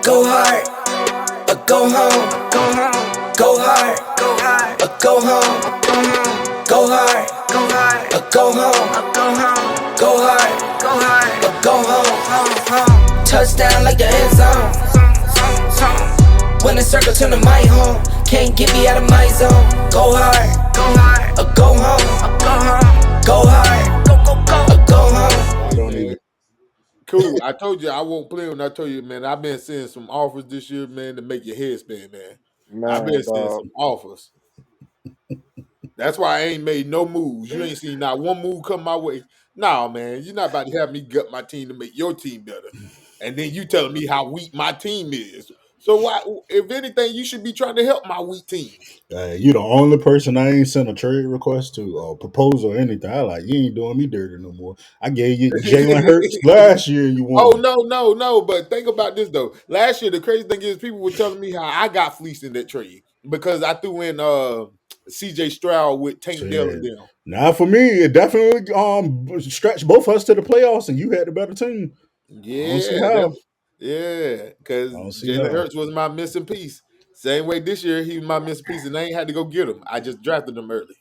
Go hard, or go home. Go hard, or go home. Go hard, or go home. Go hard, or go home. Touchdown like the end zone. When the circle turn to my home, can't get me out of my zone. Go hard, or go home. Go hard, or go home. I don't even. Cool. I told you I won't play him. I told you, man, I've been seeing some offers this year, man, to make your head spin, man. I've Man, been seeing dog. some offers. That's why I ain't made no moves. You ain't seen not one move come my way. Nah, man, you're not about to have me gut my team to make your team better. And then you telling me how weak my team is. So why, if anything, you should be trying to help my weak team. You the only person I ain't sent a trade request to or proposal or anything. I like you ain't doing me dirty no more. I gave you Jalen Hurts last year and you Oh won. no. But think about this though. Last year, the crazy thing is people were telling me how I got fleeced in that trade because I threw in CJ Stroud with Tank Dell and Shit. them. Now for me, it definitely stretched both of us to the playoffs and you had the better team. I don't see Yeah, how. because I don't see Jalen how. Hurts was my missing piece. Same way this year, he was my missing piece, and I ain't had to go get him. I just drafted him early.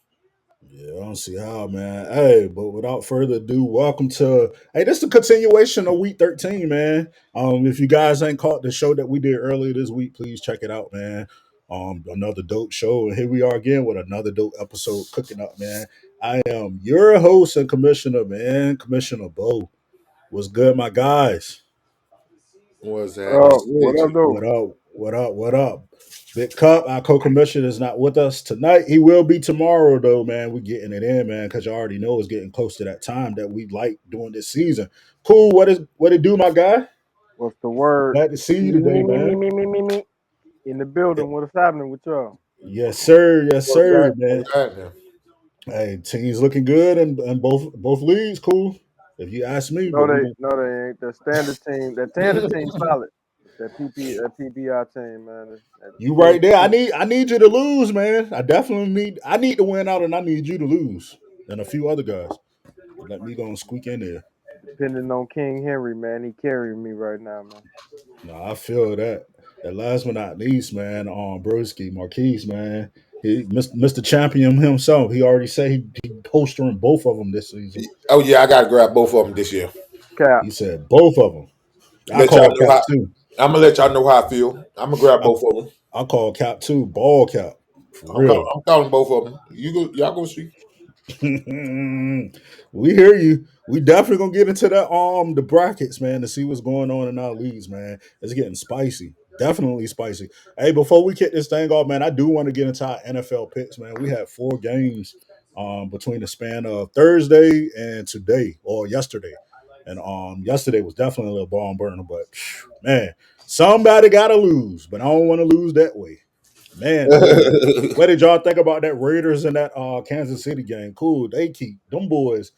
Yeah, I don't see how, man. Hey, but without further ado, welcome to this is the continuation of week 13, man. If you guys ain't caught the show that we did earlier this week, please check it out, man. Another dope show. And here we are again with another dope episode cooking up, man. I am your host and commissioner, man. Commissioner Bo. What's good, my guys? What's happening What with up, you? though? What up? What up? What up? Big Cup, our co-commissioner, is not with us tonight. He will be tomorrow, though, man. We're getting it in, man, because you already know it's getting close to that time that we like doing this season. Cool. What it do, my guy? What's the word? Glad to see you Me, today, me, me, man. me, me, me, me. In the building. What's happening with y'all? Yes, sir. Yes, What's sir, that? man. What's happening? Hey, team's looking good and both leagues, cool. If you ask me, No, but we they, don't. no, they ain't. The standard team, that standard team, solid. That PPI team, man. That You right there. I PHP. need you to lose, man. I need to win out, and I need you to lose, and a few other guys. Let me go and squeak in there. Depending on King Henry, man, he carrying me right now, man. No, I feel that. And last but not least, man, Broski Marquise, man, he Mr. Champion himself. He already said he postering both of them this season. Oh yeah, I got to grab both of them this year. Cap. He said both of them. I Let y'all call know Cap how. too. I'm gonna let y'all know how I feel. I'm gonna grab I, both of them. I call Cap too. Ball Cap for real. I'm calling both of them. Y'all gonna see. We hear you. We definitely gonna get into that the brackets, man, to see what's going on in our leagues, man. It's getting spicy. Definitely spicy. Hey, before we kick this thing off, man, I do want to get into our NFL picks, man. We had 4 games between the span of Thursday and today or yesterday. And yesterday was definitely a little barn burner, but man, somebody gotta lose, but I don't want to lose that way. Man, what did y'all think about that Raiders and that Kansas City game? Cool. They keep them boys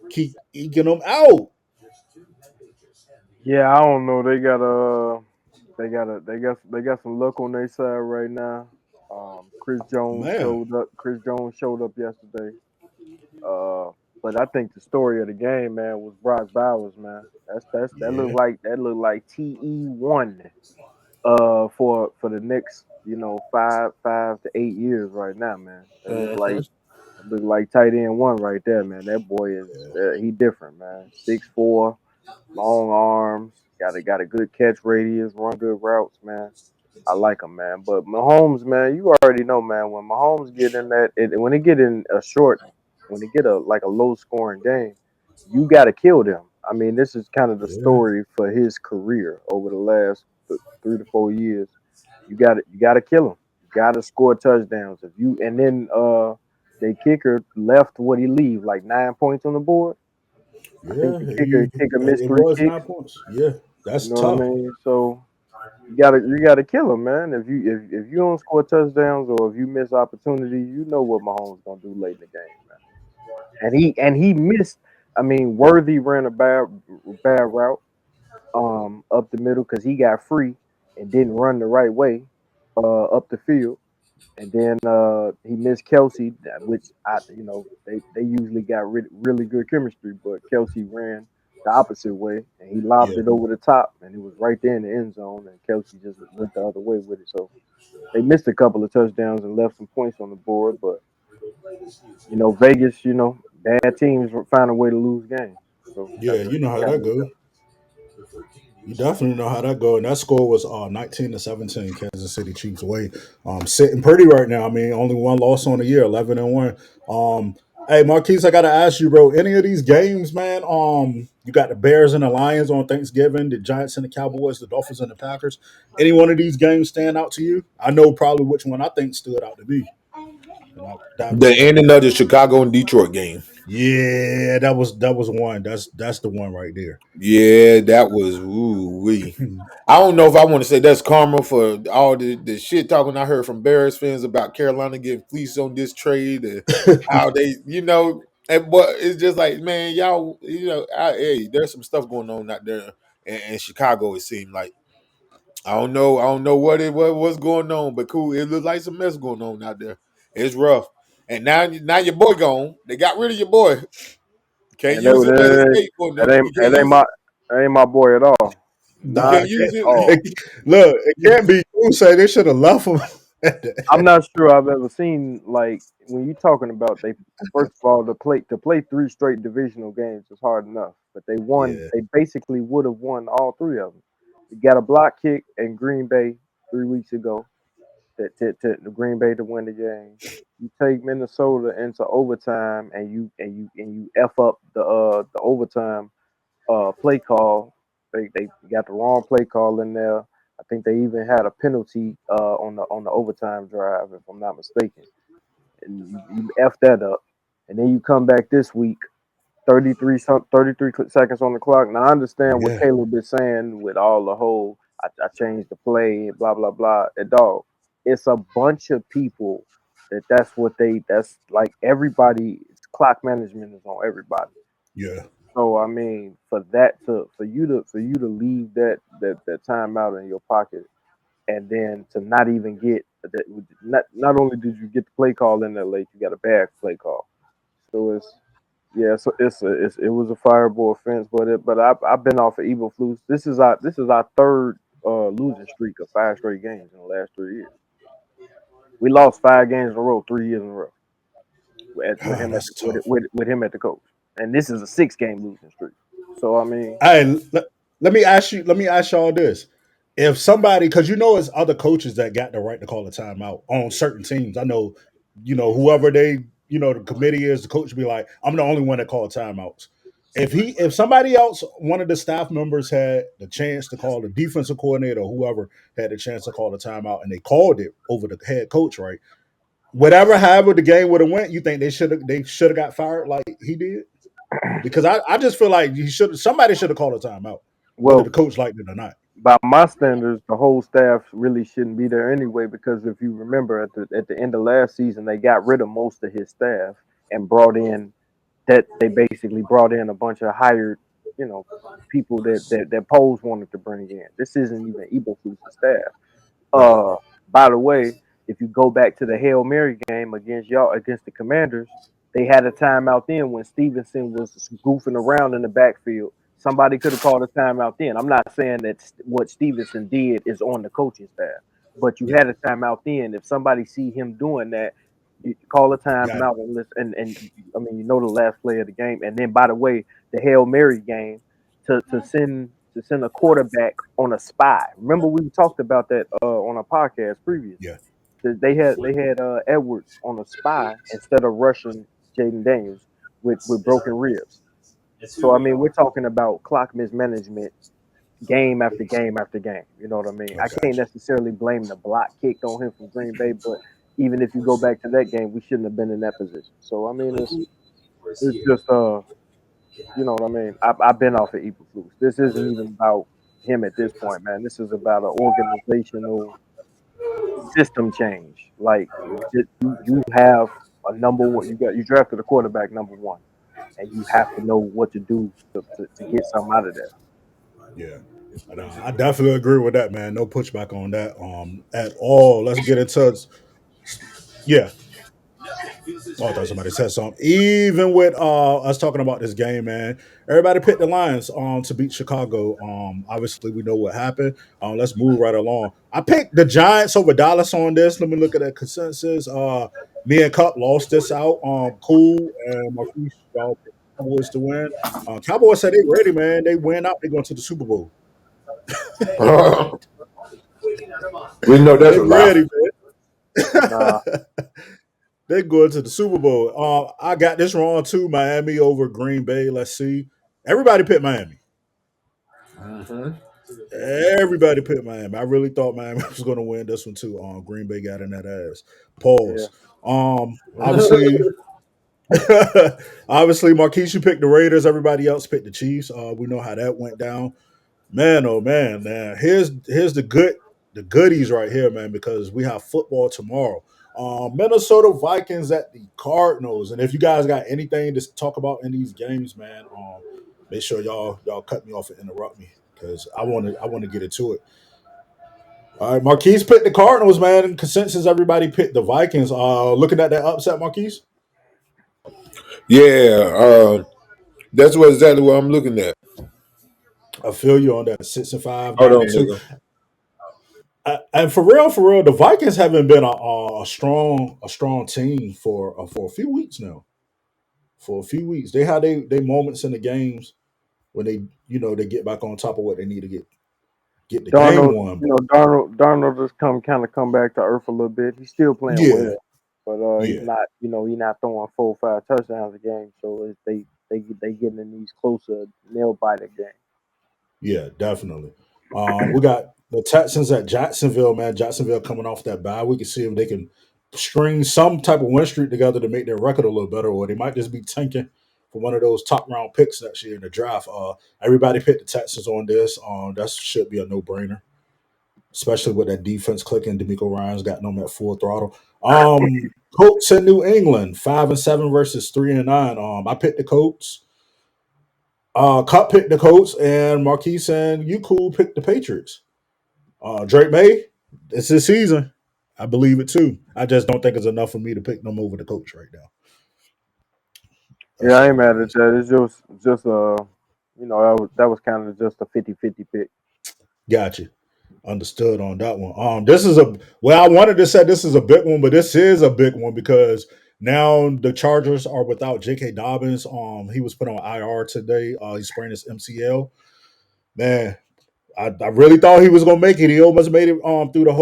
keep eking them out. Yeah, I don't know. They got some luck on their side right now. Man. Chris Jones showed up yesterday. Uh, but I think the story of the game, man, was Brock Bowers, man. Yeah. That looked like TE1 for the next 5 to 8 years right now, man. Mhm. That look like tight end one right there, man. That boy is he different, man. 6'4", long arms, got a good catch radius, run good routes, man. I like him, man. But Mahomes, man, you already know, man. When Mahomes get in when they get in a short, when they get a low scoring game, you got to kill them. I mean, this is kind of the Yeah. story for his career over the last 3 to 4 years. You got to kill him. You got to score touchdowns. If you and then they kicker left what he leave like 9 points on the board. I think Yeah. the kicker missed It three was kicks. 9 points. Yeah. You That's know what tough. I mean? So you gotta kill him, man. If you don't score touchdowns or if you miss opportunity, you know what Mahomes gonna do late in the game, man. And he missed. I mean, Worthy ran a bad route up the middle because he got free and didn't run the right way up the field. And then he missed Kelsey, which they usually got really good chemistry, but Kelsey ran. the opposite way, and he lobbed Yeah, it over the top, and it was right there in the end zone, and Kelsey just went the other way with it. So they missed a couple of touchdowns and left some points on the board, but Vegas, bad teams find a way to lose games. So yeah, you know how kind that of go. You definitely know how that go. And that score was 19-17, Kansas City Chiefs away. Sitting pretty right now. I mean, only one loss on the year, 11-1. Hey Marquise, I gotta ask you, bro. Any of these games, man? You got the Bears and the Lions on Thanksgiving, the Giants and the Cowboys, the Dolphins and the Packers. Any one of these games stand out to you? I know probably which one I think stood out to me. And I'll dive The into that. ending of the Chicago and Detroit game. Yeah, that was one. That's the one right there. Yeah, that was ooh wee. I don't know if I want to say that's karma for all the shit talking I heard from Bears fans about Carolina getting fleeced on this trade and how they, but it's just like, man, y'all, hey, there's some stuff going on out there in Chicago. It seemed like I don't know what's going on, but cool. It looks like some mess going on out there. It's rough, and now your boy gone. They got rid of your boy. Can't and use him as a scapegoat. that No, ain't you can't that ain't use him. my that ain't my boy at all. You Not Nah, can't it use at him. all. look, it can't be. You say they should have left him. At I'm the, not sure I've ever seen like when you're talking about they first of all to play three straight divisional games is hard enough, but they won. yeah, They basically would have won all three of them. You got a block kick in Green Bay 3 weeks ago to Green Bay to win the game. You take Minnesota into overtime and you f up the overtime play call. They got the wrong play call in there. I think they even had a penalty on the overtime drive, if I'm not mistaken. And you f that up, and then you come back this week, 33 seconds on the clock. Now I understand what yeah, Caleb is saying with all the whole I changed the play, blah blah blah. And dog, it's a bunch of people that's like everybody. Clock management is on everybody. yeah, So I mean, for you to leave that timeout in your pocket, and then to not even get that, not only did you get the play call in there late, you got a bad play call. So it was a fireable offense, but I've been off of evil flus. This is our third losing streak of 5 straight games in the last 3 years. We lost 5 games in a row, 3 years in a row with Ah, him at that's with, tough. with, with him at the coach, and this is a 6 game losing streak. So I mean, Hey, let me ask you. Let me ask y'all this: if somebody, because it's other coaches that got the right to call a timeout on certain teams. I know, whoever the committee is, the coach be like, I'm the only one that called timeouts. If somebody else, one of the staff members had the chance to call the defensive coordinator or whoever had the chance to call the timeout and they called it over the head coach, right? However the game would have went, you think they should have got fired like he did? Because I just feel like somebody should have called a timeout, whether the well, coach liked it or not. by my standards, the whole staff really shouldn't be there anyway. Because if you remember, at the end of last season, they got rid of most of his staff and brought in they basically brought in a bunch of hired, you know, people that Poles wanted to bring in. This isn't even Eberflus' staff. Right. Uh, by the way, if you go back to the Hail Mary game against the Commanders, they had a timeout then when Stevenson was goofing around in the backfield. Somebody could have called a timeout then. I'm not saying that what Stevenson did is on the coaching staff, but you Yeah. had a timeout then. If somebody see him doing that, you call a Got it. timeout and listen, and I mean the last play of the game. And then by the way, the Hail Mary game to send a quarterback on a spy. Remember we talked about that on a podcast previously. Yeah. They had Edwards on a spy instead of rushing Jaden Daniels with broken ribs. So I mean we're talking about clock mismanagement game after game after game. You know what I mean? Oh, I can't gotcha. necessarily blame the block kicked on him from Green Bay, but even if you go back to that game, we shouldn't have been in that position. So I mean it's just you know what I mean? I've been off of Eberflus. This isn't even about him at this point, man. This is about an organizational system change. Like you have a number one. You drafted a quarterback number one, and you have to know what to do to get something out of there. Yeah. I definitely agree with that, man. No pushback on that at all. Let's get into yeah. Oh, I thought somebody said something. Even with us talking about this game, man, everybody picked the Lions to beat Chicago. Obviously we know what happened. Let's move right along. I picked the Giants over Dallas on this. Let me look at that consensus. Me and Cup lost this out. Cool and Marquise, y'all picked the Cowboys to win. Cowboys said they ready, man. They win out. They going to the Super Bowl. We know that's They a lie. ready, man. Nah, They going to the Super Bowl. I got this wrong too. Miami over Green Bay. Let's see. Everybody picked Miami. Mhm. Everybody picked Miami. I really thought Miami was going to win this one too. Green Bay got in that ass. yeah. Pause. Obviously, obviously, Marquise, you picked the Raiders. Everybody else picked the Chiefs. We know how that went down. Man, oh man, man. Here's the goodies right here, man, because we have football tomorrow. Minnesota Vikings at the Cardinals. And if you guys got anything to talk about in these games, man, make sure y'all cut me off and interrupt me because I want to get into it. All right, Marquise picked the Cardinals, man. Consensus, everybody picked the Vikings. Looking at that upset, Marquise. Yeah, that's exactly what I'm looking at. I feel you on that 6-5, Hold nine on, and two. nigga. And for real, the Vikings haven't been a strong team for a few weeks now. For a few weeks, they had they moments in the games when they get back on top of what they need to get the game Darnold, won. Darnold just come back to earth a little bit. He's still playing Yeah, well, but he's yeah, not, he's not throwing 4 or 5 touchdowns a game. So they getting in these closer nail biting games. yeah, definitely. We got the Texans at Jacksonville, man. Jacksonville coming off that bye. We can see if they can string some type of win streak together to make their record a little better, or they might just be tanking for one of those top round picks next year in the draft. Everybody picked the Texans on this. That should be a no brainer, especially with that defense clicking. D'Amico Ryan's got them at full throttle. Colts in New England, 5-7 versus 3-9. I picked the Colts. Cup picked the Colts, and Marquise and you cool picked the Patriots. Drake May, it's his season. I believe it too. I just don't think it's enough for me to pick them over the coach right now. Yeah, That's I it, ain't mad at Marquise. that. It's just that was kind of just a 50-50 pick. Gotcha. Understood on that one. This is I wanted to say this is a big one, but this is a big one because now the Chargers are without J.K. Dobbins. He was put on IR today. He sprained his MCL. Man, I really thought he was gonna make it. He almost made it through the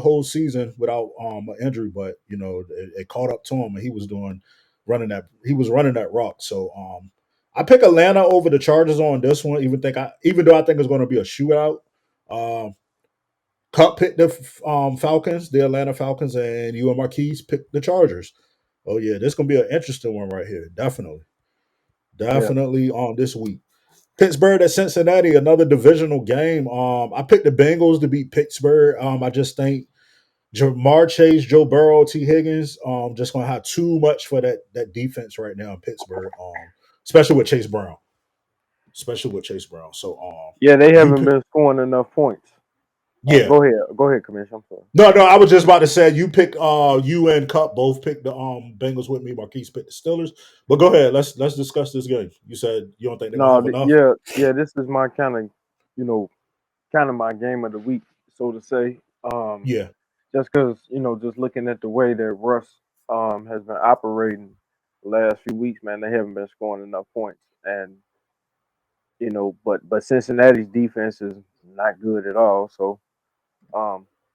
whole season without an injury, but it caught up to him, and he was running that rock. So I pick Atlanta over the Chargers on this one, even though I think it's going to be a shootout. Um, Cup picked the Falcons, the Atlanta Falcons, and you and Marquise picked the Chargers. Oh yeah, this gonna be an interesting one right here. Definitely, Yeah, definitely on this week. Pittsburgh at Cincinnati, another divisional game. I picked the Bengals to beat Pittsburgh. I just think Jamar Chase, Joe Burrow, T. Higgins, just gonna have too much for that defense right now in Pittsburgh. Especially with Chase Brown. Especially with Chase Brown. So yeah, they you haven't pick been scoring enough points. yeah. Go ahead, Commissioner. I'm sorry. No, I was just about to say you pick you and Cup both picked the Bengals with me. Marquise picked the Steelers. But go ahead, let's discuss this game. You said you don't think they're gonna No, have enough? yeah. This is my you know, kind of my game of the week, so to say. Yeah, Just because just looking at the way that Russ has been operating the last few weeks, man, they haven't been scoring enough points, and but Cincinnati's defense is not good at all. So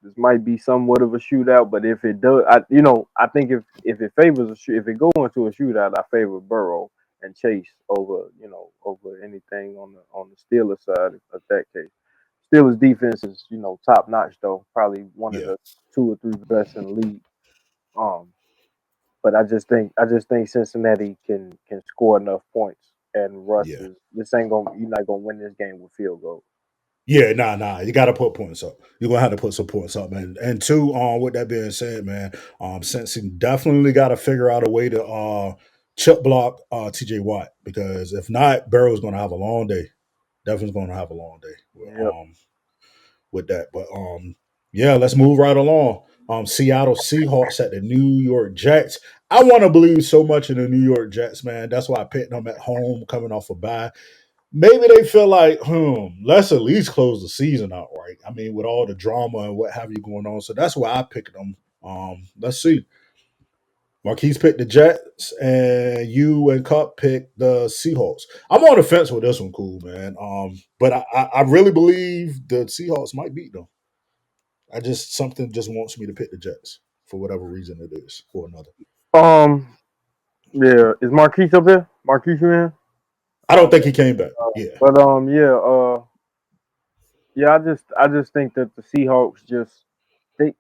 this might be somewhat of a shootout, but if it does, I think if it favors if it go into a shootout, I favor Burrow and Chase over anything on the Steelers side of that case. Steelers defense is top notch though, probably one of yeah, the 2 or 3 best in the league. Um, but I just think Cincinnati can score enough points, and Russ yeah. is this ain't gonna you're not gonna win this game with field goals. Yeah, nah. You got to put points up. You're gonna have to put some points up, man. And two, with that being said, man, Cincy definitely got to figure out a way to chip block T.J. Watt because if not, Burrow's gonna have a long day. Definitely gonna have a long day Yep. with that. But yeah, let's move right along. Seattle Seahawks at the New York Jets. I want to believe so much in the New York Jets, man. That's why I picked them at home, coming off a bye. Maybe they feel like, let's at least close the season out right. I mean, with all the drama and what have you going on. So that's why I picked them. Let's see. Marquise picked the Jets, and you and Cup picked the Seahawks. I'm on the fence with this one, cool man. But I really believe the Seahawks might beat them. I just something just wants me to pick the Jets for whatever reason it is or another. Um, yeah, is Marquise up there? Marquise, you in? I don't think he came back. Yeah. But yeah, yeah, I just think that the Seahawks just they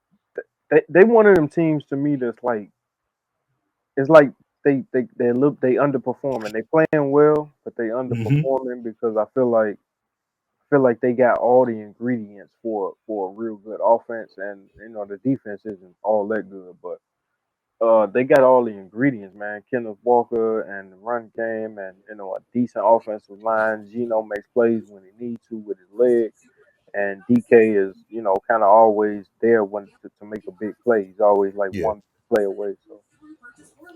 they one of them teams to me that's like it's like they underperforming. They playing well, but they Hmm. underperforming because I feel like they got all the ingredients for a real good offense, and the defense isn't all that good, but they got all the ingredients, man. Kenneth Walker and the run game, and a decent offensive line. Gino makes plays when he needs to with his legs, and DK is kind of always there when to make a big play. He's always like Yeah. one play away. So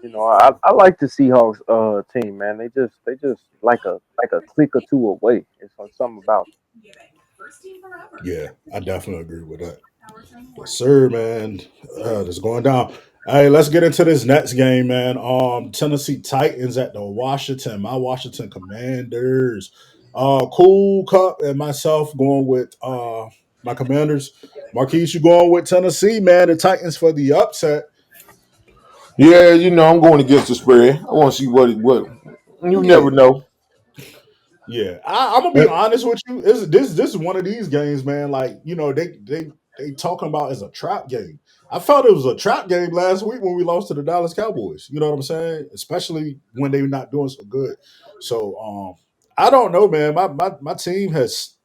I like the Seahawks team, man. They just like a click or two away. It's something about Yeah. I definitely agree with that. Yes, sir, man. That's going down. Hey, let's get into this next game, man. Tennessee Titans at the my Washington Commanders. Cool Cup and myself going with my Commanders. Marquise, you going with Tennessee, man. The Titans for the upset. Yeah, I'm going against the spread. I want to see what. You Yeah. never know. Yeah, I'm gonna be honest with you. This is one of these games, man. Like they talking about as a trap game. I felt it was a trap game last week when we lost to the Dallas Cowboys. You know what I'm saying? Especially when they're not doing so good. So I don't know, man. My team has.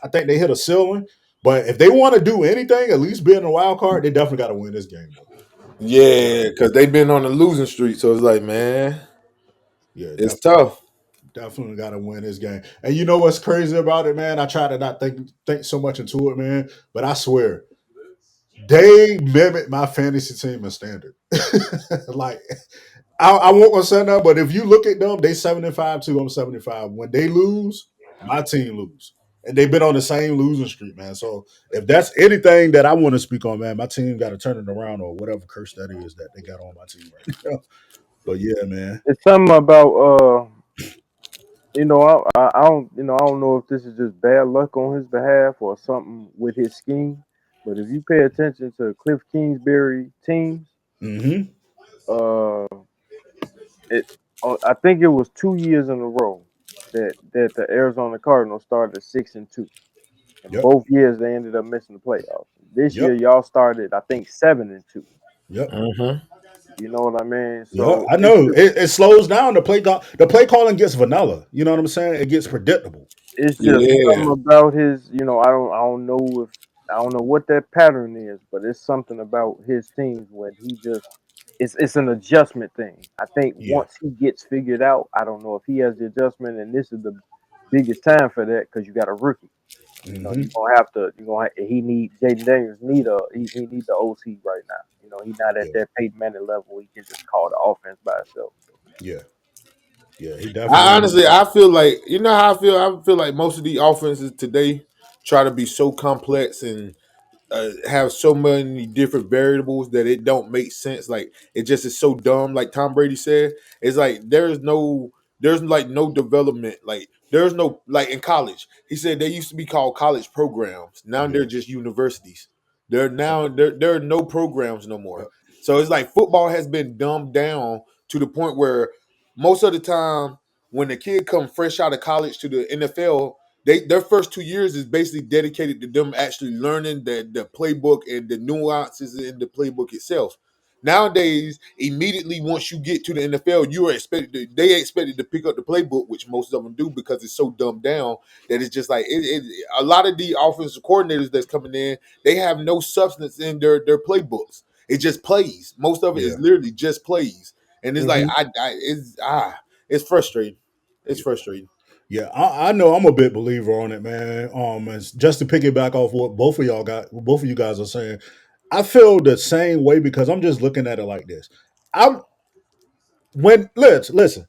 I think they hit a ceiling. But if they want to do anything, at least be in the wild card, they definitely got to win this game, though. Yeah, Definitely. because they've been on the losing streak, so it's like, man, Yeah, it's definitely. tough. Definitely got to win this game. And you know what's crazy about it, man? I try to not think so much into it, man. But I swear, they mimic my fantasy team in standard. Like I won't gonna say that, but if you look at them, they 75 too. I'm 75. When they lose, my team lose. And they've been on the same losing streak, man. So if that's anything that I want to speak on, man, my team got to turn it around or whatever curse that is that they got on my team right now. But yeah, man. it's something about I don't I don't know if this is just bad luck on his behalf or something with his scheme, but if you pay attention to Cliff Kingsbury teams, Mm-hmm. uh, it I think it was 2 years in a row that the Arizona Cardinals started 6-2, and Yep. both years they ended up missing the playoffs. This year Yep. y'all started I think 7-2. Yep. Hmm. You know what I mean? Yeah, So I it's know. just It slows down the play. The play calling gets vanilla. You know what I'm saying? It gets predictable. it's just Yeah, something about his, I don't know if I don't know what that pattern is, but it's something about his teams when he just it's an adjustment thing. I think Yeah. once he gets figured out, I don't know if he has the adjustment, and this is the biggest time for that because you got a rookie. Hmm. He need Jaden Daniels he need the OC right now. He's not at Yeah. that Peyton Manning level. He can just call the offense by himself. Yeah. Yeah. He I definitely honestly, needs. I feel like how I feel. I feel like most of the offenses today try to be so complex and have so many different variables that it don't make sense. Like it just is so dumb. Like Tom Brady said, it's like there's like no development. Like there's no like in college. He said they used to be called college programs. Now they're Yeah. just universities. Yep. There are no programs no more. Yep. So it's like football has been dumbed down to the point where most of the time when the kid comes fresh out of college to the NFL, their first 2 years is basically dedicated to them actually learning the playbook and the nuances in the playbook itself. Nowadays, immediately once you get to the NFL, you are they expected to pick up the playbook, which most of them do because it's so dumbed down that it's just like a lot of the offensive coordinators that's coming in, they have no substance in their playbooks. It just plays. Most of it Yeah. is literally just plays, and it's like Hmm. it's frustrating. It's Yeah. frustrating. Yeah. I know. I'm a big believer on it, man. And just to piggyback off what both of you guys are saying, I feel the same way because I'm just looking at it like this. when listen,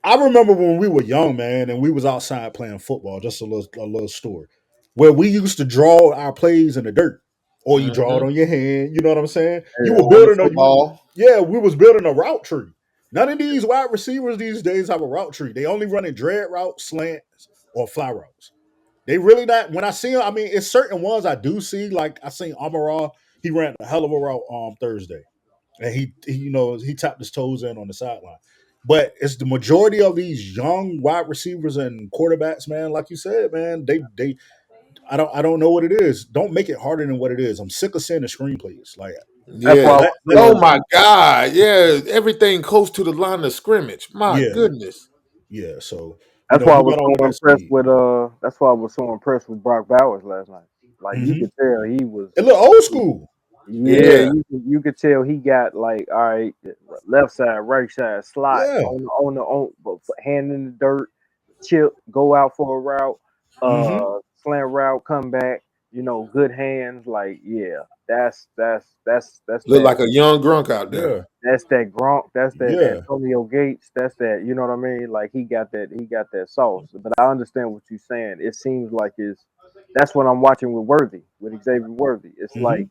I remember when we were young, man, and we was outside playing football. Just a little story where we used to draw our plays in the dirt, or you draw it Mm-hmm. on your hand. You know what I'm saying? You Yeah. were On the building a you, football. yeah, we was building a route tree. None of these wide receivers these days have a route tree. They only running dread routes, slants, or fly routes. They really not. When I see them, I mean, it's certain ones I do see. Like I seen Amara, he ran a hell of a route Thursday, and he tapped his toes in on the sideline. But it's the majority of these young wide receivers and quarterbacks, man. Like you said, man, they I don't know what it is. Don't make it harder than what it is. I'm sick of seeing the screenplays. Like That's why Yeah. I let was Oh saying. my God. Yeah. Everything close to the line of scrimmage. My yeah, goodness. yeah. So That's why I he was got on so that impressed speed. with That's why I was so impressed with Brock Bowers last night. Like you Mm-hmm. could tell he was. A little old school. Yeah, Yeah. you could tell he got like all right, left side, right side, slot Yeah. on hand in the dirt, chip, go out for a route, Mm-hmm. slant route, come back. Good hands. Like yeah, that's Look that like a young Grunk out there. Yeah. that's that Gronk. That's that Yeah. Antonio Gates. That's that. You know what I mean? Like he got that sauce. But I understand what you're saying. It seems like that's what I'm watching with Worthy, with Xavier Worthy. It's Mm-hmm. like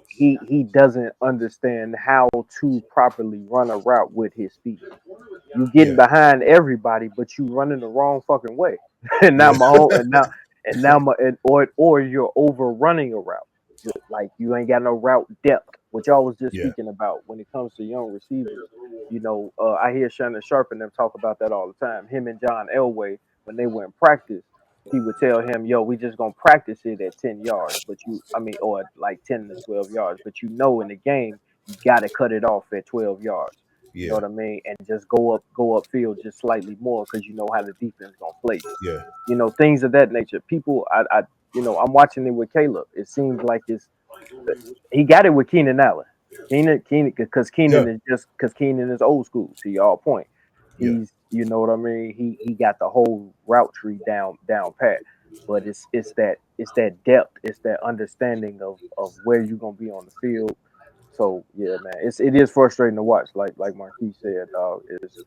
he doesn't understand how to properly run a route with his feet. You getting Yeah. behind everybody, but you running the wrong fucking way. and now Yeah. my whole and now my and, or you're overrunning a route. Like you ain't got no route depth, which y'all was just Yeah. speaking about when it comes to young receivers. I hear Shannon Sharp and them talk about that all the time. Him and John Elway, when they were in practice, he would tell him, "Yo, we just gonna practice it at 10 yards, but or like 10 to 12 yards, but in the game, you got to cut it off at 12 yards. You know Yeah. what I mean? And just go upfield just slightly more because you know how the defense gonna play you. Yeah. Things of that nature. People, I'm watching it with Caleb. It seems like he got it with Keenan Allen. Keenan, because Yeah. Keenan is old school. To y'all point, Yeah. you know what I mean. He got the whole route tree down pat. But it's that depth. It's that understanding of where you're gonna be on the field. So yeah, man, it is frustrating to watch. Like Marquis said, dog. It's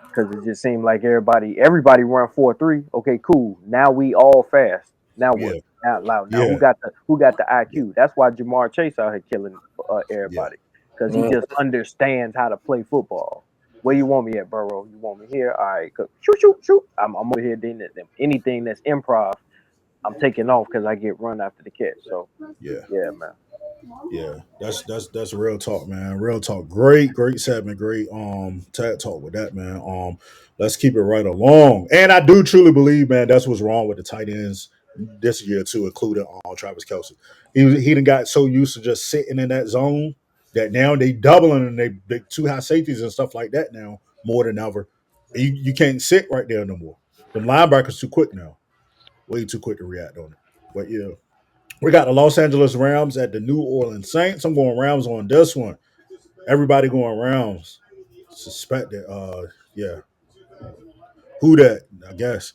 because it just seemed like everybody run 4-3. Okay, cool. Now we all fast. Now what? Yeah. Now who Yeah. got the Yeah. IQ? That's why Jamar Chase out here killing Yeah. everybody because he Uh, just understands how to play football. Where you want me at, Burrow? You want me here? All right, shoot, shoot, shoot. I'm over here. Then anything that's improv, I'm taking off because I get run after the catch. So Yeah. yeah, man. Yeah, that's real talk, man. Real talk. Great segment. Great tag talk with that, man. Let's keep it right along. And I do truly believe, man, that's what's wrong with the tight ends this year too, including Travis Kelsey. He done got so used to just sitting in that zone that now they doubling and they too high safeties and stuff like that now more than ever. You can't sit right there no more. Them linebackers too quick now. Way too quick to react on it. But yeah. We got the Los Angeles Rams at the New Orleans Saints. I'm going Rams on this one. Everybody going Rams. Suspected. Yeah. Who that? I guess.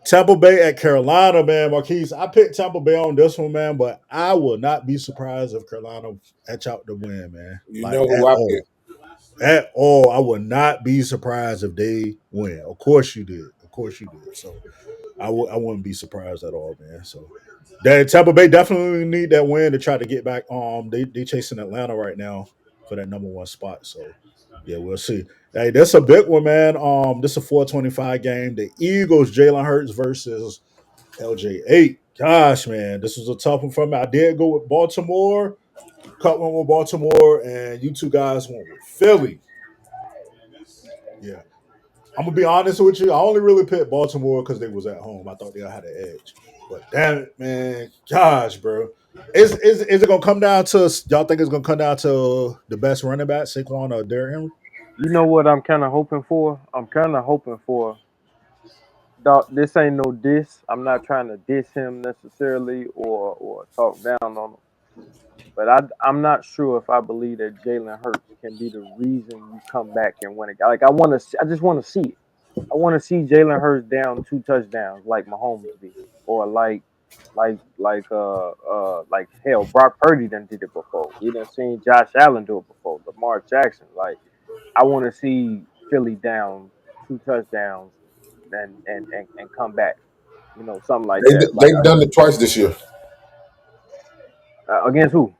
Tampa Bay at Carolina, man. Marquise, I picked Tampa Bay on this one, man, but I will not be surprised if Carolina etch out the win, man. you Like know who at I all. picked. At all. I would not be surprised if they win. Of course you did. Of course you did. So I wouldn't be surprised at all, man. So that Tampa Bay definitely need that win to try to get back. They chasing Atlanta right now for that number one spot. So yeah, we'll see. Hey, that's a big one, man. This is a 425 game. The Eagles, Jalen Hurts versus LJ8. Gosh, man, this was a tough one for me. I did go with Baltimore, cut one with Baltimore, and you two guys went with Philly. Yeah. I'm gonna be honest with you. I only really picked Baltimore because they was at home. I thought they had an edge. But damn it, man, gosh, bro, is it gonna come down to y'all think it's gonna come down to the best running back, Saquon or Derrick Henry? You know what I'm kind of hoping for? I'm kind of hoping for. Dog, this ain't no diss. I'm not trying to diss him necessarily or talk down on him. But I'm not sure if I believe that Jalen Hurts can be the reason you come back and win it. Like I just want to see it. I want to see Jalen Hurts down 2 touchdowns like Mahomes be, or like hell, Brock Purdy done did it before. We done seen Josh Allen do it before. Lamar Jackson, like I want to see Philly down 2 touchdowns and come back. Something like that. Like They've done it twice this year. against who?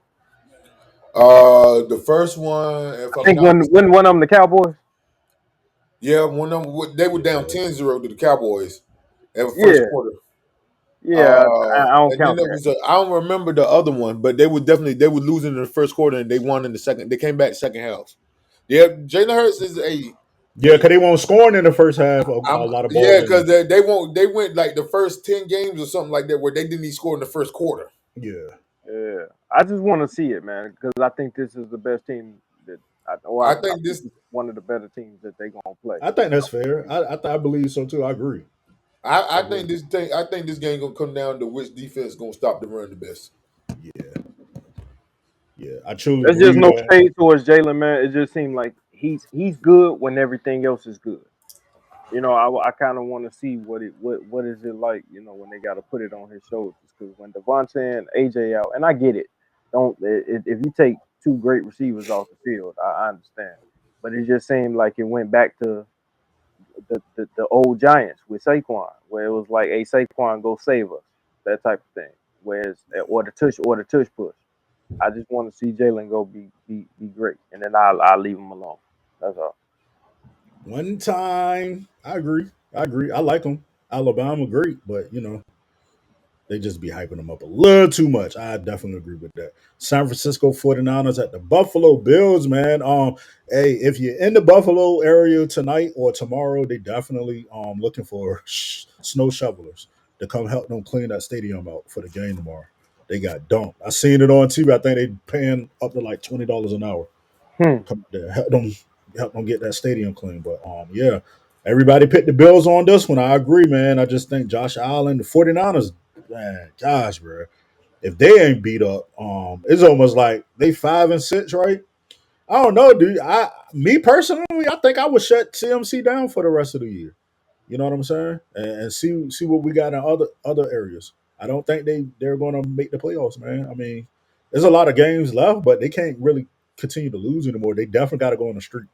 The first one, if I I'm think not when one of them the Cowboys. yeah, one of them they were down Yeah. 10-0 to the Cowboys in the first Yeah, quarter. yeah. I don't And then count there that. was I don't remember the other one, but they were losing in the first quarter and they won in the second. They came back second half. Yeah, Jalen Hurts is Yeah, because they weren't scoring in the first half. A I'm lot of ball yeah, because games. they went like the first 10 games or something like that where they didn't even score in the first quarter. Yeah. Yeah, I just want to see it, man, because I think this is the best team that I I think think this this is one of the better teams that they're gonna play. I think that's fair. I believe so too. I agree. I agree. I think this game gonna come down to which defense gonna stop the run the best. Yeah. Yeah. I truly There's just believe no that. shade towards Jalen, man. It just seemed like he's good when everything else is good. I kind of want to see what is it like, when they got to put it on his shoulders. Because when Devontae and AJ out, and I get it, don't if you take two great receivers off the field, I understand, but it just seemed like it went back to the old Giants with Saquon, where it was like, "Hey, Saquon, go save us," that type of thing. Whereas or the tush push. I just want to see Jalen go be great, and then I'll leave him alone. That's all. One time, I agree. I agree. I like them. Alabama, great, but they just be hyping them up a little too much. I definitely agree with that. San Francisco 49ers at the Buffalo Bills, man. Hey, if you're in the Buffalo area tonight or tomorrow, they definitely looking for snow shovelers to come help them clean that stadium out for the game tomorrow. They got dumped. I seen it on TV. I think they paying up to like $20 an hour Hmm. to come there, help them get that stadium clean. But yeah, everybody picked the Bills on this one. I agree, man. I just think Josh Allen, the 49ers, man, gosh, bro. If they ain't beat up, it's almost like they 5-6, right? I don't know, dude. Me personally, I think I would shut CMC down for the rest of the year. You know what I'm saying? And see what we got in other areas. I don't think they're going to make the playoffs, man. I mean, there's a lot of games left, but they can't really continue to lose anymore. They definitely got to go on the streak.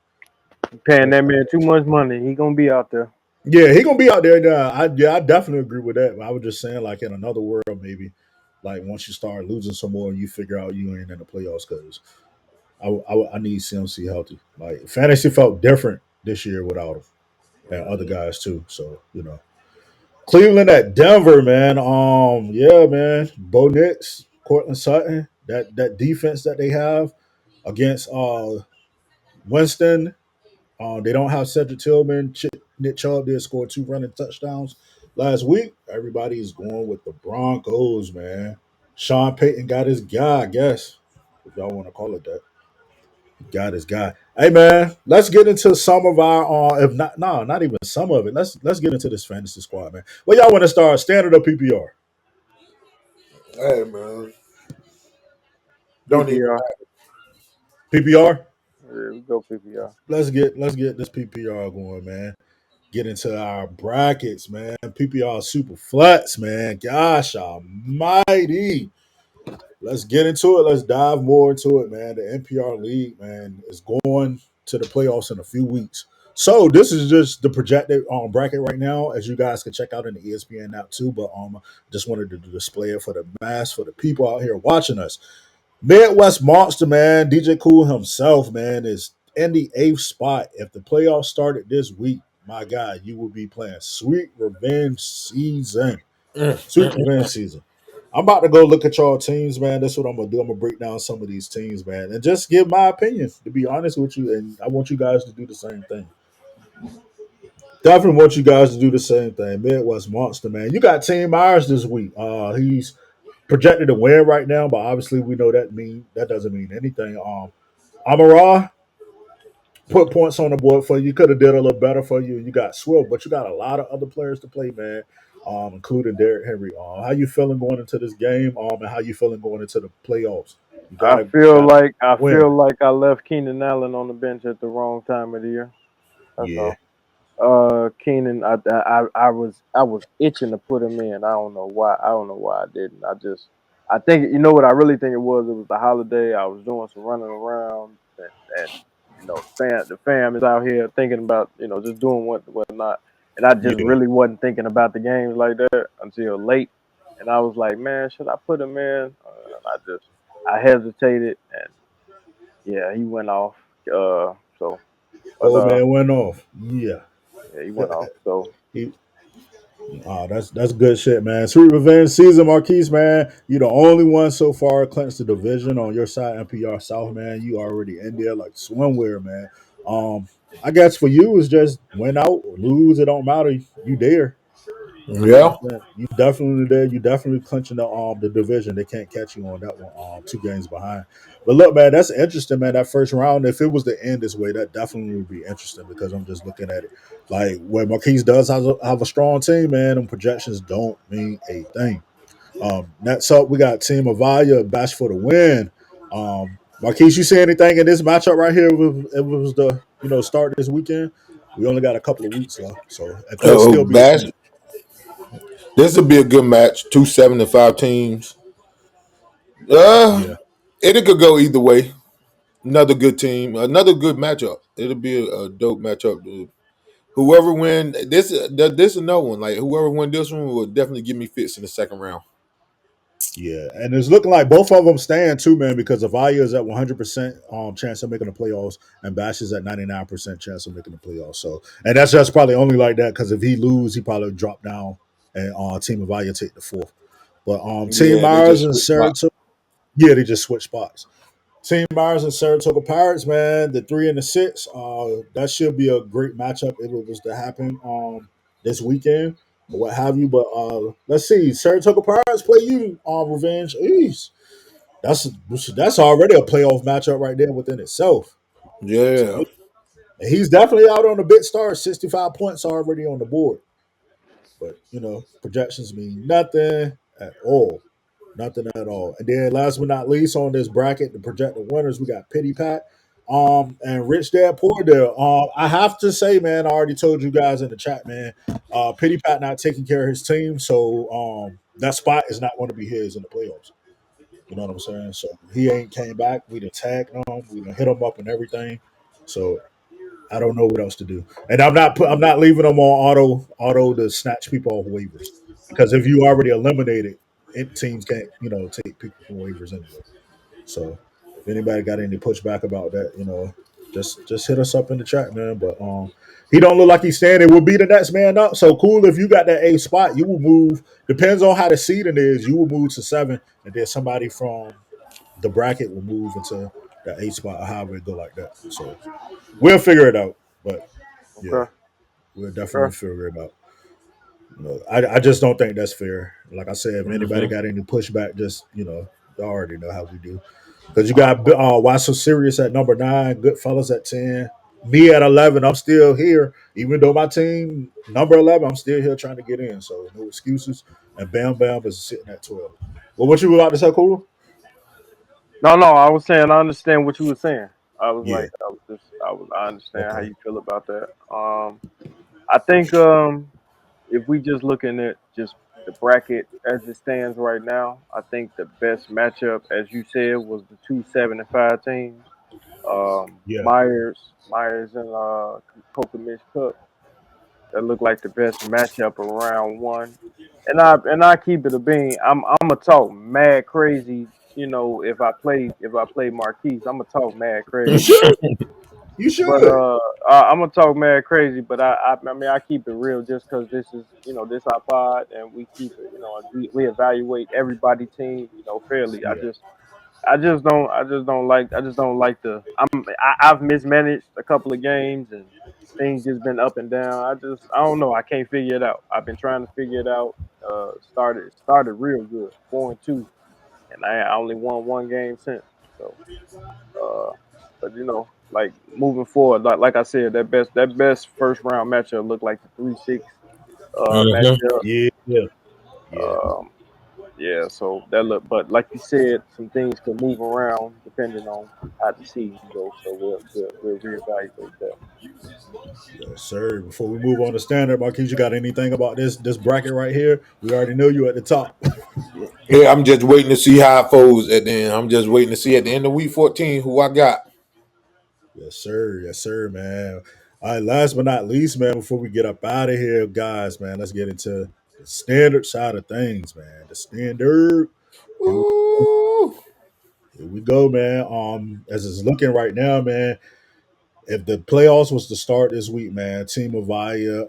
Paying But that man too much money, he gonna be out there. yeah, he gonna be out there. I definitely agree with that. But I was just saying, like in another world, maybe like once you start losing some more, you figure out you ain't in the playoffs because I need CMC healthy. Like fantasy felt different this year without him and other guys too. So Cleveland at Denver, man. Yeah, man. Bo Nix, Cortland Sutton, that defense that they have against Winston. They don't have Cedric Tillman. Nick Chubb did score 2 running touchdowns last week. Everybody is going with the Broncos, man. Sean Payton got his guy, I guess, if y'all want to call it that. Got his guy. Hey man, let's get into some of our if not no, not even some of it. Let's get into this fantasy squad, man. Well, y'all want to start standard or PPR? Hey man, don't even PPR. PPR. Yeah, we go PPR. Let's get this PPR going, man. Get into our brackets, man. PPR super flats, man. Gosh almighty. Let's get into it. Let's dive more into it, man. The NPR league, man, is going to the playoffs in a few weeks. So this is just the projected bracket right now, as you guys can check out in the ESPN app too. But just wanted to display it for the mass, for the people out here watching us. Midwest Monster, man, DJ Cool himself, man, is in the 8th spot. If the playoffs started this week, my God, you will be playing Sweet Revenge Season. Sweet Revenge Season. I'm about to go look at y'all teams, man. That's what I'm gonna do. I'm gonna break down some of these teams, man, and just give my opinion. To be honest with you, and I want you guys to do the same thing. Definitely want you guys to do the same thing. Midwest Monster, man. You got Team Myers this week. He's projected to win right now, but obviously we know that doesn't mean anything. Amara put points on the board for you. Could have did a little better for you. You got Swift, but you got a lot of other players to play, man. Including Derrick Henry. How you feeling going into this game? And how you feeling going into the playoffs? You I gotta feel like win. I left Keenan Allen on the bench at the wrong time of the year. That's Yeah, all. Keenan, I was itching to put him in. I don't know why. I don't know why I didn't. I think what I really think it was. It was the holiday. I was doing some running around, and the fam is out here thinking about just doing whatnot, and I just Yeah. really wasn't thinking about the games like that until late, and I was like, man, should I put him in? I hesitated, and yeah, he went off. So, but Old man went off. Yeah. yeah, he went off. So He, that's good shit, man. Sweet revenge season, Marquise, man. You the only one so far clinched the division on your side, NPR South, man. You already in there like swimwear, man. Um, I guess for you is just win out or lose. It don't matter. You there. You know Yeah. what I'm saying? You definitely there. You definitely clinching the division. They can't catch you on that one. 2 games behind. But look, man, that's interesting, man. That first round, if it was to end this way, that definitely would be interesting because I'm just looking at it like where Marquise does have a strong team, man. And projections don't mean a thing. Next up, we got Team Avaya Bash for the win. Marquise, you see anything in this matchup right here? It was the start this weekend. We only got a couple of weeks left, so it could still be a Bash. sweep. This will be a good match. 2 7-5 teams. Uh, Yeah. it could go either way. Another good team. Another good matchup. It'll be a dope matchup. Whoever win this another one. Like whoever win this one will definitely give me fits in the second round. Yeah, and it's looking like both of them stand too, man, because Avaya is at 100% chance of making the playoffs, and Bash is at 99% chance of making the playoffs. So, and that's just probably only like that because if he lose, he probably drop down, and Team Avaya take the fourth. But Team Yeah, they Myers just and switch spots. Saratoga, yeah, they just switch spots. Team Myers and Saratoga Pirates, man, the 3 and the 6. That should be a great matchup if it was to happen this weekend or what have you. But let's see, Saratoga Pirates play you on Revenge East. That's already a playoff matchup right there within itself. So Yeah. he's definitely out on the bit start. 65 points already on the board. But projections mean nothing at all. Nothing at all. And then last but not least on this bracket, the projected winners, we got Pity Pat and Rich Dad Poor Dad. I have to say, man, I already told you guys in the chat, man. Pity Pat not taking care of his team, so that spot is not going to be his in the playoffs. You know what I'm saying? So he ain't came back. We done tagged him. We done hit him up and everything. So I don't know what else to do. And I'm not leaving them on auto to snatch people off waivers because if you already eliminated, teams can't take people from waivers anyway. So if anybody got any pushback about that, just hit us up in the chat, man. But he don't look like he's standing. Will be the next man up. So cool if you got that A spot, you will move. Depends on how the seeding is. You will move to 7, and then somebody from the bracket will move into the A spot or however it go like that. So we'll figure it out. But yeah, okay, we'll definitely okay, figure it out. I just don't think that's fair. Like I said, if anybody Hmm. got any pushback, just you already know how we do. Because you got Why So Serious at number 9, Goodfellas at 10, me at 11. I'm still here, even though my team number 11. I'm still here trying to get in. So no excuses. And Bam Bam is sitting at 12. Well, what you would like to say, Cool? no, I was saying I understand what you were saying. Yeah. I understand how Okay. you feel about that. I think if we just looking at just the bracket as it stands right now, I think the best matchup, as you said, was the 2 7 and 5 teams. Yeah. Myers and Kokamish Cook. That looked like the best matchup around one. And I keep it a bean. I'm gonna talk mad crazy. If I play Marquise, I'm gonna talk mad You crazy. should. You But should. I'm gonna talk mad crazy. But I mean I keep it real just because this is this our pod and we keep it we evaluate everybody team fairly. Yeah. I just don't like I've mismanaged a couple of games and things just been up and down. I don't know. I can't figure it out. I've been trying to figure it out. Started real good, 4-2, and I only won one game since. So, uh, but like moving forward, like I said, that best first round matchup looked like the 3-6 Hmm. matchup. Yeah. Yeah. Yeah. Um, yeah, so that look, but like you said, some things could move around depending on how the season goes. So we'll reevaluate that. Yes, sir. Before we move on to standard, Marquise, you got anything about this bracket right here? We already know you at the top. Yeah, I'm just waiting to see how it folds at the end. I'm just waiting to see at the end of week 14 who I got. Yes, sir. Yes, sir, man. All right, last but not least, man, before we get up out of here, guys, man, let's get into the standard side of things, man. The standard. Here we go. Ooh. Here we go, man. As it's looking right now, man, if the playoffs was to start this week, man, Team Avaya,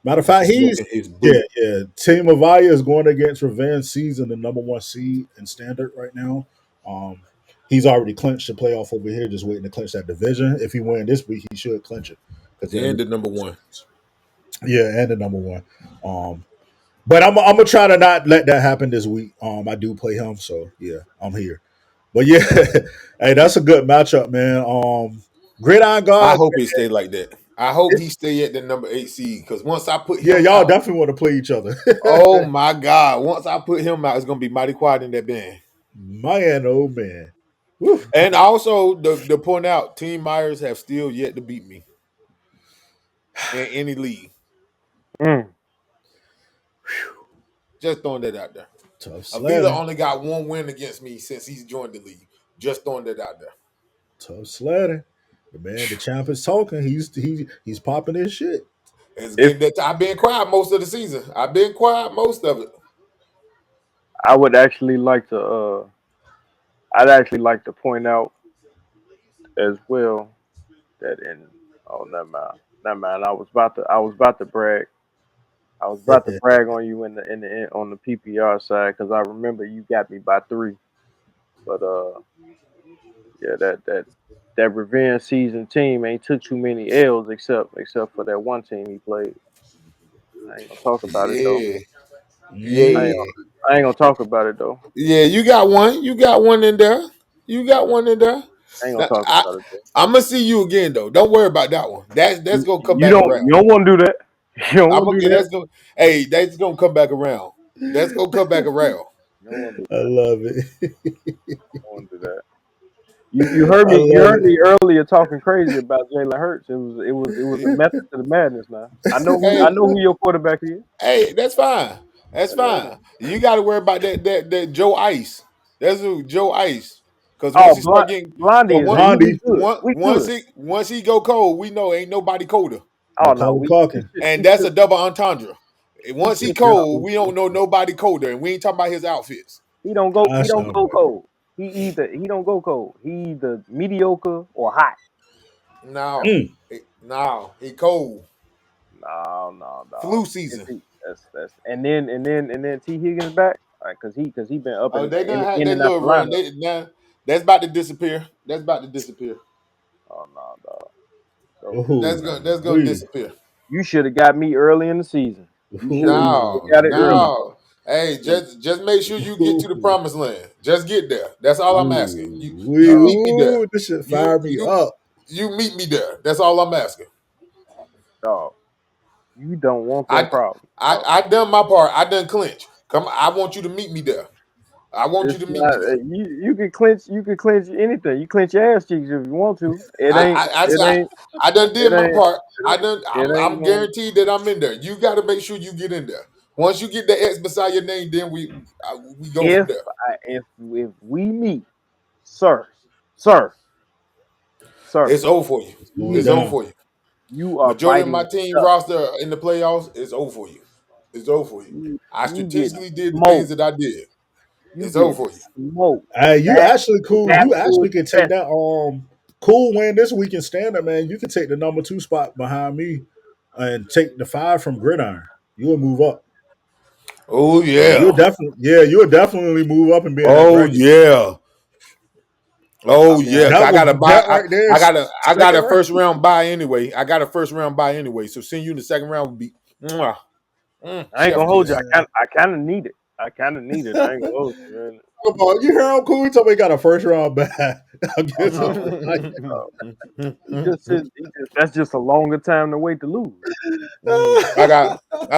matter of fact, he's Smoking his yeah, boot. yeah. Team Avaya is going against Revenge Season, the number one seed in standard right now. Um, he's already clinched the playoff over here, just waiting to clinch that division. If he win this week, he should clinch it because he And already the number one. yeah, and the number one. But I'm gonna try to not let that happen this week. I do play him, so yeah, I'm here. But yeah, hey, that's a good matchup, man. Gridiron I God, hope he stay like that. I hope he stay at the number 8 seed because once I put yeah, him y'all out, definitely want to play each other. oh my God, once I put him out, it's gonna be mighty quiet in that band. Man, oh man. Woo. And also to point out, Team Myers have still yet to beat me in any league. Mm. Just throwing that out there. Tough Avila sledding. only got one win against me since he's joined the league. Just throwing that out there. Tough sledding. The man, the champ is talking. He's popping his shit. It's If getting that. I've been quiet most of the season. I've been quiet most of it. I would actually like to, I'd actually like to point out as well that in oh never mind. I was about to brag. I was about to brag on you on the PPR side because I remember you got me by 3. But yeah, that revenge season team ain't took too many L's except for that one team he played. I ain't gonna talk about it though. Yeah, I Mm. ain't yeah, gonna, I ain't gonna talk about it though. yeah. You got one. You got one in there. You got one in there. I ain't gonna Now, talk about it though. I'm gonna see you again though. Don't worry about that one. That's gonna come You back don't around. you don't want to do that. You don't I'm want gonna to do get that. that's gonna. Hey, that's gonna come back around. That's gonna come back around. You don't want to do I that. love it. You don't want to do that. You I you love heard it. me earlier talking crazy about Jalen Hurts. It was a method to the madness. Now I Hey, know who your quarterback is. hey, that's fine. That's I know. fine. You got to worry about that Joe Ice. That's who Joe Ice. Because once Oh, he start getting, Blondie cause is once we Blondie, good. We good. once he go cold, we know ain't nobody colder, Oh no, Macaulay Culkin. and we that's should a double entendre. we Once he should be cold, we don't know nobody colder, and we ain't talking about his outfits. He Gosh, don't darn go it. cold. He don't go cold. He either mediocre or hot. No, Mm. no, he cold. No. Flu season. That's and then T Higgins back because he been up Oh, and they done had in that and out little the run. lineup. They now that's about to disappear. That's about to disappear. Oh no, dog. So Oh, That's gonna we. disappear. you should have got me early in the season. You should No, have got it early. no. Hey, just make sure you get to the Ooh, promised land. Just get there. That's all I'm asking. You Dog, meet me there. ooh, this shit You fired me you up. you meet me there. That's all I'm asking. dog. You don't want them I problems, I dog. I done my part. I done clinch. Come, I want you to meet me there. I want you It's to meet not me there. you can clinch anything. You clinch your ass cheeks if you want to. I It said ain't I done it did my ain't part. it ain't I'm going. guaranteed that I'm in there. You got to make sure you get in there. Once you get the X beside your name, then we go from If there. if we meet, sir, sir, sir, It's over for you. It's we going meet. It's over down. for you. You are Majority of fighting my team dust. roster in the playoffs is over for you. It's over for you. I You getting strategically did the things smoked. that I did. You It's over getting for you. smoked. Hey, you That actually cool. that You was actually can take test. that cool win this week in standard, man. You can take the number 2 spot behind me and take the 5 from Gridiron. You'll move up. Oh You'll yeah. definitely you'll definitely move up and be in that Oh bracket. yeah. I Oh mean, I, yeah. 'Cause That I was gotta buy. that right there. I got Second a round. first round buy anyway. I got a first round buy anyway. So seeing you in the second round would be mwah, I ain't chef gonna hold you. kiss. Man. I kind of need it. I kind of need it. I ain't gonna hold you, man. Come on, you hear him cool? He told me he got a first round back Oh against no, him. that's just a longer time to wait to lose. I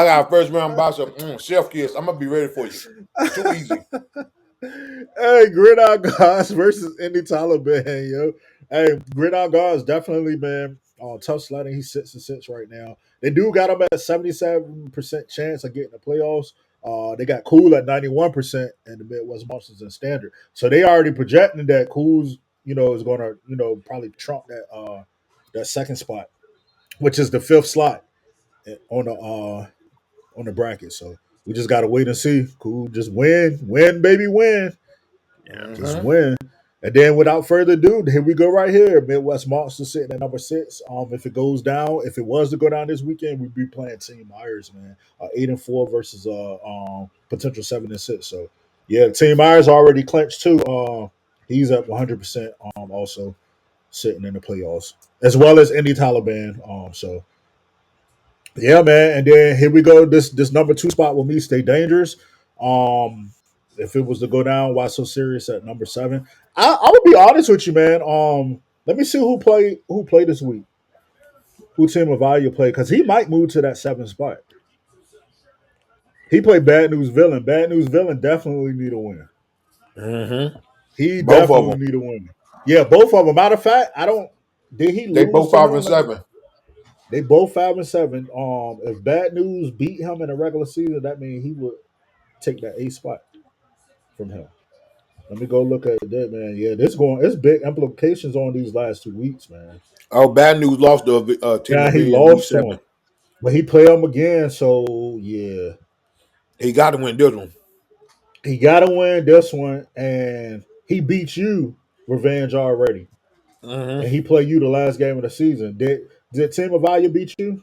got a first round buy. So chef kiss. I'm gonna be ready for you. Too easy. Hey, Gridiron Gods versus Indy Taliban, yo. Hey, Gridiron Gods definitely, man. Tough sledding. He's 6-6 right now. They do got him at 77% chance of getting the playoffs. They got Cool at 91% in the Midwest Monsters and Standard. So they already projecting that Cool's, is going to probably trump that second spot, which is the 5th slot on the bracket. So we just got to wait and see. Cool, just win, baby, win. Just win. And then without further ado, here we go right here. Midwest Monsters sitting at number 6. If it goes down, if it was to go down this weekend, we'd be playing Team Myers, man. 8-4 versus potential 7-6. So yeah, Team Myers already clinched too. He's at 100%. Also sitting in the playoffs, as well as Indy Taliban. So yeah, man. And then here we go. This number 2 spot will me stay dangerous. If it was to go down, why so serious at number 7? I would be honest with you, man. Let me see who played this week. Who Team of Value played, because he might move to that 7th spot. He played Bad News Villain. Bad News Villain definitely need a win. He Both of definitely them. need a win. Yeah, both of them. Matter of fact, did he lose? They both to 5-7. They both 5-7. If Bad News beat him in a regular season, that means he would take that 8th spot from him. Let me go look at that, man. Yeah, it's big implications on these last 2 weeks, man. Oh, Bad News lost to Team Yeah, of he Value in lost week to 7. him, but he played him again. So yeah, He got to win this one. he got to win this one, and he beat you, Revenge already, and he played you the last game of the season. Did Team of Value beat you?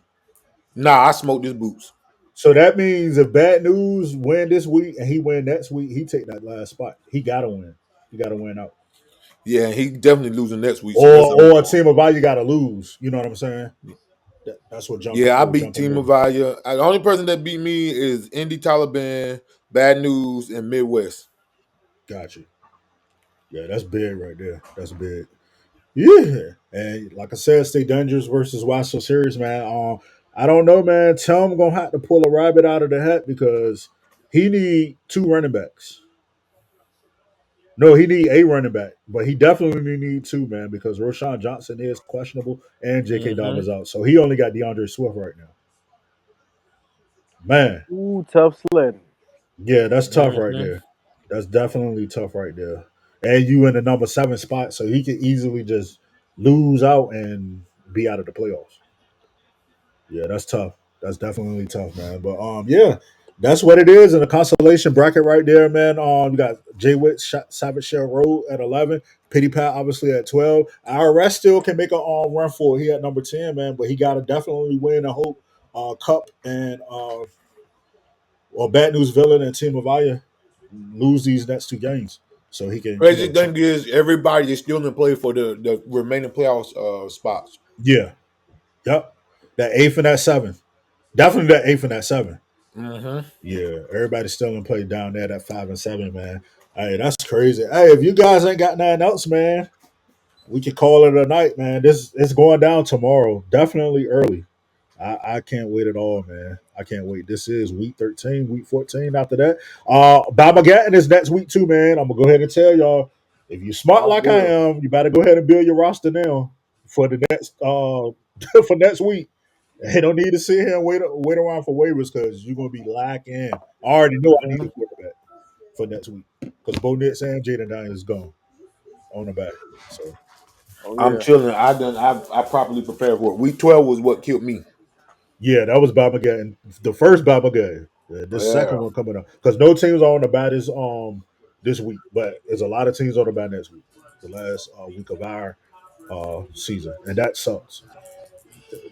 Nah, I smoked his boots. So that means if Bad News win this week and he win next week, he take that last spot. He got to win. He got to win out. Yeah, he definitely losing next week. So Or a Team of Value got to lose. You know what I'm saying? That's what jumping. yeah, I beat Team of Value. The only person that beat me is Indy Taliban, Bad News, and Midwest. Gotcha. Yeah, that's big right there. That's big. Yeah. And like I said, stay dangerous versus why so serious, man. I don't know, man. Tim gonna have to pull a rabbit out of the hat because he need 2 running backs. No, he need a running back, but he definitely need 2, man, because Roshan Johnson is questionable and J.K. Dobbins out. So he only got DeAndre Swift right now. Man. Ooh, tough sledding. Yeah, that's tough right there. That's definitely tough right there. And you in the number 7 spot, so he could easily just lose out and be out of the playoffs. Yeah, that's tough. That's definitely tough, man. But yeah, that's what it is in the consolation bracket right there, man. You got Jay Witt, Savage Shell Road at 11, Pity Pat obviously at 12. IRS still can make a run for it. He at number 10, man, but he got to definitely win a Hope Cup and Bad News Villain and Team of Aya lose these next 2 games, so he can. Crazy thing is, everybody is still in play for the remaining playoffs spots. Yeah, yep. That 8th and that 7th, definitely that 8th and that 7th. Yeah, everybody's still in play down there at 5 and 7, man. Hey, that's crazy. Hey, if you guys ain't got nothing else, man, we can call it a night, man. It's going down tomorrow, definitely early. I can't wait at all, man. I can't wait. This is week 13, week 14 after that. Bamagatton is next week too, man. I'm going to go ahead and tell y'all, if you're smart like I am, you better go ahead and build your roster now for the next for next week. They don't need to sit here and wait around for waivers because you're going to be lacking. I already know I need a quarterback for next week because Bo Nix and Jaden Daniels is gone on the back. So I'm chilling. I properly prepared for it. Week 12 was what killed me. yeah, that was Bamagatton. The first Bamagatton. The second one coming up because no teams are on the bye this week, but there's a lot of teams on the bye next week. The last week of our season, and that sucks.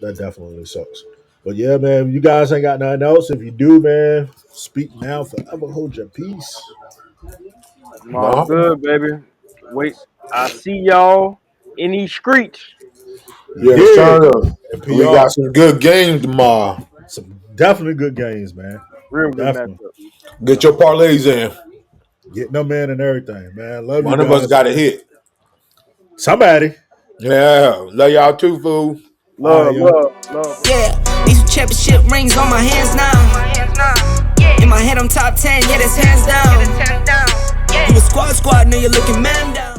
That definitely sucks. But yeah, man, you guys ain't got nothing else. If you do, man, speak now, forever hold your peace. All good, baby. Wait, I see y'all in these streets. Yeah, we got some good games tomorrow. Some definitely good games, man. Real good Definitely. matchup. Get your parlays in. Getting them in and everything, man. Love One you of guys. us got a hit. Somebody. Yeah, love y'all too, fool. Love. Yeah, these championship rings on my hands now. In my head, I'm top 10, yeah, that's hands down. You a squad, now you're looking man down.